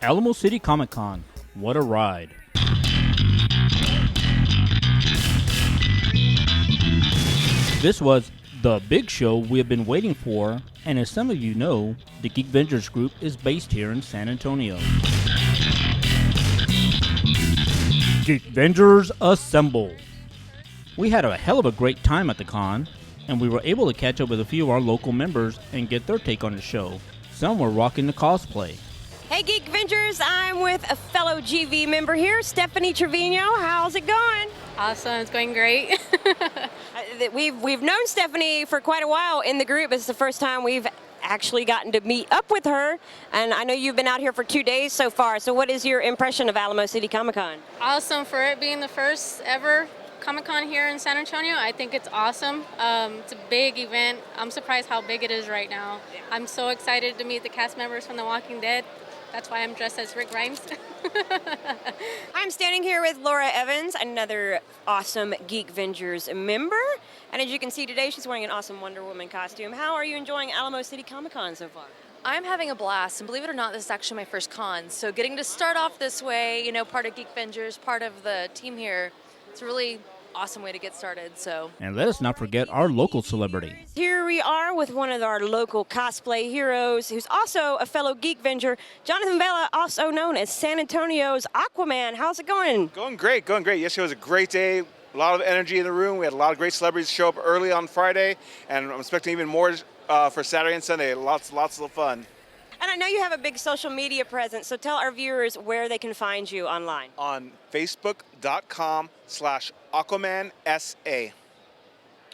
Alamo City Comic Con. What a ride. This was the big show we have been waiting for, and as some of you know, the GeekVengers group is based here in San Antonio. GeekVengers Assemble! We had a hell of a great time at the con, and we were able to catch up with a few of our local members and get their take on the show. Some were rocking the cosplay. Hey GeekVengers, I'm with a fellow GV member here, Stephanie Trevino. How's it going? Awesome, it's going great. We've known Stephanie for quite a while in the group. It's the first time we've actually gotten to meet up with her, and I know you've been out here for 2 days so far. So what is your impression of Alamo City Comic Con? Awesome for it being the first ever Comic-Con here in San Antonio. I think it's awesome. It's a big event. I'm surprised how big it is right now. I'm so excited to meet the cast members from The Walking Dead. That's why I'm dressed as Rick Grimes. I'm standing here with Laura Evans, another awesome GeekVengers member. And as you can see today, she's wearing an awesome Wonder Woman costume. How are you enjoying Alamo City Comic Con so far? I'm having a blast, and believe it or not, this is actually my first con. So getting to start off this way, you know, part of GeekVengers, part of the team here, it's a really awesome way to get started. So. And let us not forget our local celebrity. Here we are with one of our local cosplay heroes, who's also a fellow GeekVenger, Jonathan Vela, also known as San Antonio's Aquaman. How's it going? Going great, going great. Yesterday was a great day. A lot of energy in the room. We had a lot of great celebrities show up early on Friday, and I'm expecting even more for Saturday and Sunday. Lots of fun. And I know you have a big social media presence, so tell our viewers where they can find you online. On Facebook.com/AquamanSA.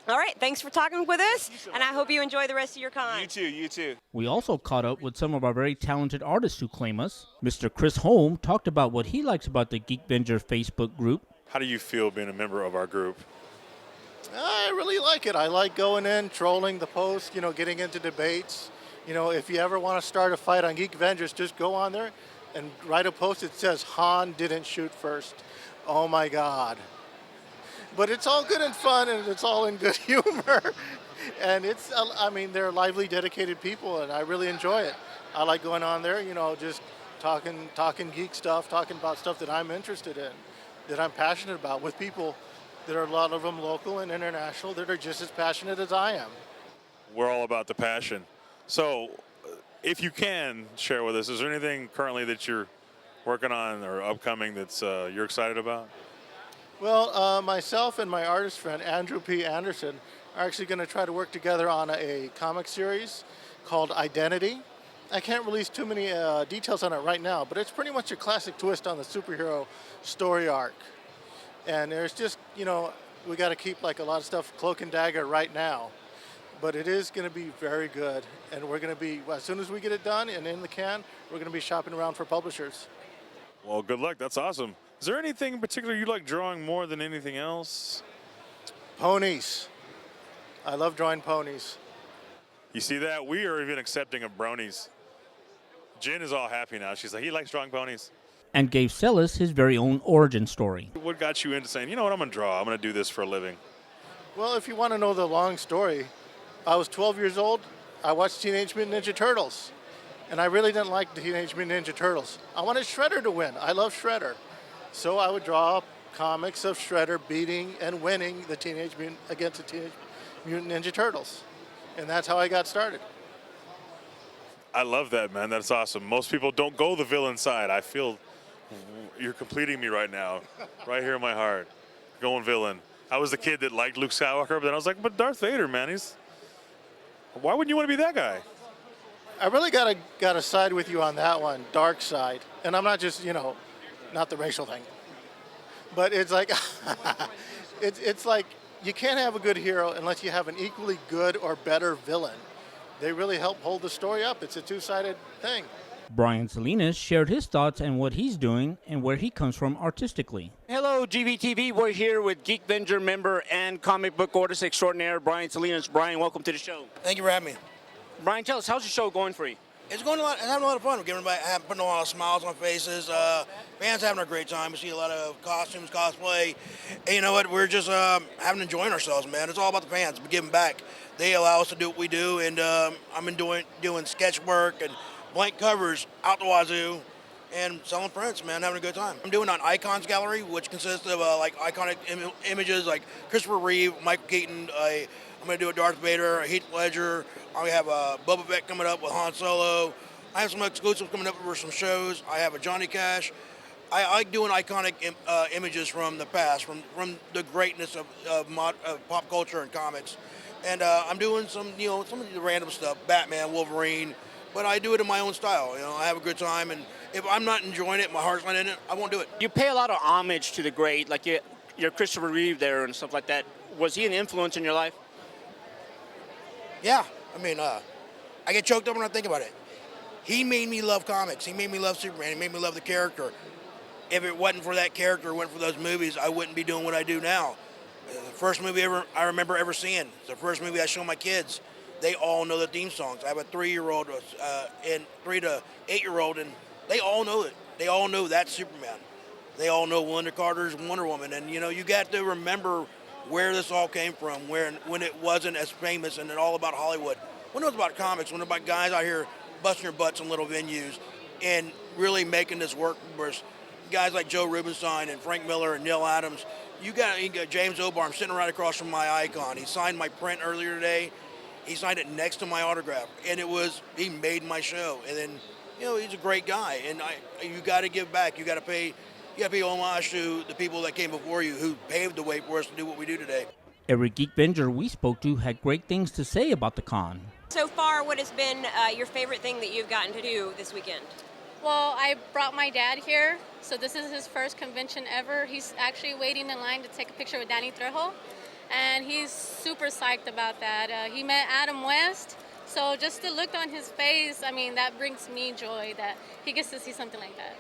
All right, thanks for talking with us, and I hope you enjoy the rest of your con. You too, you too. We also caught up with some of our very talented artists who claim us. Mr. Chris Holm talked about what he likes about the GeekVengers Facebook group. How do you feel being a member of our group? I really like it. I like going in, trolling the post, you know, getting into debates. You know, if you ever want to start a fight on GeekVengers, just go on there and write a post that says Han didn't shoot first. Oh my God. But it's all good and fun, and it's all in good humor. And it's, I mean, they're lively, dedicated people, and I really enjoy it. I like going on there, you know, just talking geek stuff, talking about stuff that I'm interested in, that I'm passionate about, with people that are, a lot of them local and international, that are just as passionate as I am. We're all about the passion. So if you can share with us, is there anything currently that you're working on or upcoming that's you're excited about? Well, myself and my artist friend, Andrew P. Anderson, are actually going to try to work together on a comic series called Identity. I can't release too many details on it right now, but it's pretty much a classic twist on the superhero story arc. And there's just, you know, we got to keep like a lot of stuff cloak and dagger right now. But it is going to be very good, and we're going to be, as soon as we get it done and in the can, we're going to be shopping around for publishers. Well, good luck. That's awesome. Is there anything in particular you like drawing more than anything else? Ponies. I love drawing ponies. You see that? We are even accepting of bronies. Jen is all happy now. She's like, he likes drawing ponies. And gave Celis his very own origin story. What got you into saying, you know what, I'm going to draw. I'm going to do this for a living? Well, if you want to know the long story, I was 12 years old. I watched Teenage Mutant Ninja Turtles, and I really didn't like the Teenage Mutant Ninja Turtles. I wanted Shredder to win. I love Shredder. So I would draw comics of Shredder beating and winning the Teenage Mutant against the Teenage Mutant Ninja Turtles. And that's how I got started. I love that, man. That's awesome. Most people don't go the villain side. I feel you're completing me right now, right here in my heart, going villain. I was the kid that liked Luke Skywalker, but then I was like, but Darth Vader, man, why wouldn't you want to be that guy? I really gotta side with you on that one, dark side. And I'm not just, you know, not the racial thing. But it's like, it's like you can't have a good hero unless you have an equally good or better villain. They really help hold the story up. It's a two-sided thing. Brian Salinas shared his thoughts on what he's doing and where he comes from artistically. Hello, GVTV. We're here with GeekVenger member and comic book artist extraordinaire, Brian Salinas. Brian, welcome to the show. Thank you for having me. Brian, tell us, how's the show going for you? It's going I'm having a lot of fun. We're putting a lot of smiles on faces. Fans having a great time. We see a lot of costumes, cosplay. And you know what? We're just enjoying ourselves, man. It's all about the fans. We're giving back. They allow us to do what we do, and I'm doing sketch work and blank covers out the wazoo. and selling prints, man, having a good time. I'm doing an Icons Gallery, which consists of like iconic images like Christopher Reeve, Michael Keaton. I'm going to do a Darth Vader, a Heath Ledger. I have a Boba Fett coming up with Han Solo. I have some exclusives coming up for some shows. I have a Johnny Cash. I like doing iconic images from the past, from the greatness of pop culture and comics. And I'm doing some of the random stuff, Batman, Wolverine, but I do it in my own style. I have a good time, and if I'm not enjoying it, my heart's not in it, I won't do it. You pay a lot of homage to the great, like your Christopher Reeve there and stuff like that. Was he an influence in your life? Yeah, I mean, I get choked up when I think about it. He made me love comics. He made me love Superman. He made me love the character. If it wasn't for that character, wasn't for those movies, I wouldn't be doing what I do now. The first movie I remember ever seeing, the first movie I show my kids, they all know the theme songs. I have a 3-year-old and 3 to 8-year-old, and they all know it. They all know that's Superman. They all know Wanda Carter's Wonder Woman, and you got to remember where this all came from, when it wasn't as famous and it all about Hollywood. When it was about comics, when it was about guys out here busting their butts in little venues and really making this work for us. Guys like Joe Rubenstein and Frank Miller and Neil Adams. You got James Obarm sitting right across from my icon. He signed my print earlier today. He signed it next to my autograph, and he made my show. And then, he's a great guy, and you got to give back. You got to pay homage to the people that came before you, who paved the way for us to do what we do today. Every GeekVenger we spoke to had great things to say about the con. So far, what has been your favorite thing that you've gotten to do this weekend? Well, I brought my dad here, so this is his first convention ever. He's actually waiting in line to take a picture with Danny Trejo, and he's super psyched about that. He met Adam West, so just the look on his face, I mean, that brings me joy that he gets to see something like that.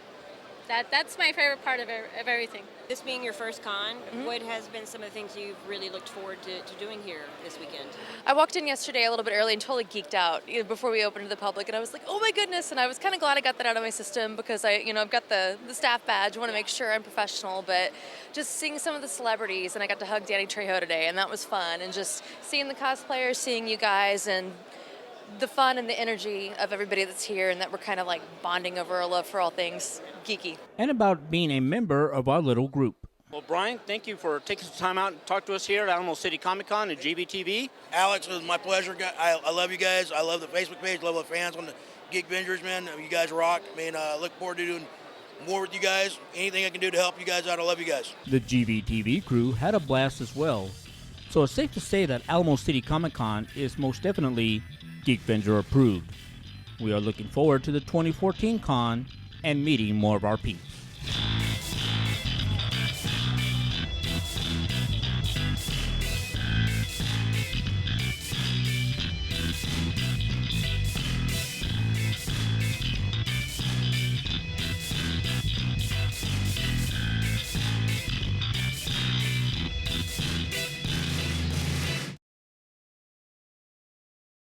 That's my favorite part of everything. This being your first con, what has been some of the things you've really looked forward to doing here this weekend? I walked in yesterday a little bit early and totally geeked out before we opened to the public, and I was like, oh my goodness, and I was kind of glad I got that out of my system because I've got the staff badge. I want to make sure I'm professional, but just seeing some of the celebrities, and I got to hug Danny Trejo today, and that was fun, and just seeing the cosplayers, seeing you guys, and the fun and the energy of everybody that's here, and that we're kind of like bonding over our love for all things geeky. And about being a member of our little group. Well, Brian, thank you for taking some time out and talk to us here at Alamo City Comic Con and GVTV. Alex, it was my pleasure. I love you guys. I love the Facebook page. Love the fans on the GeekVengers, man. You guys rock. I mean, look forward to doing more with you guys. Anything I can do to help you guys out, I love you guys. The GVTV crew had a blast as well. So it's safe to say that Alamo City Comic Con is most definitely GeekVenger approved. We are looking forward to the 2014 con and meeting more of our peeps.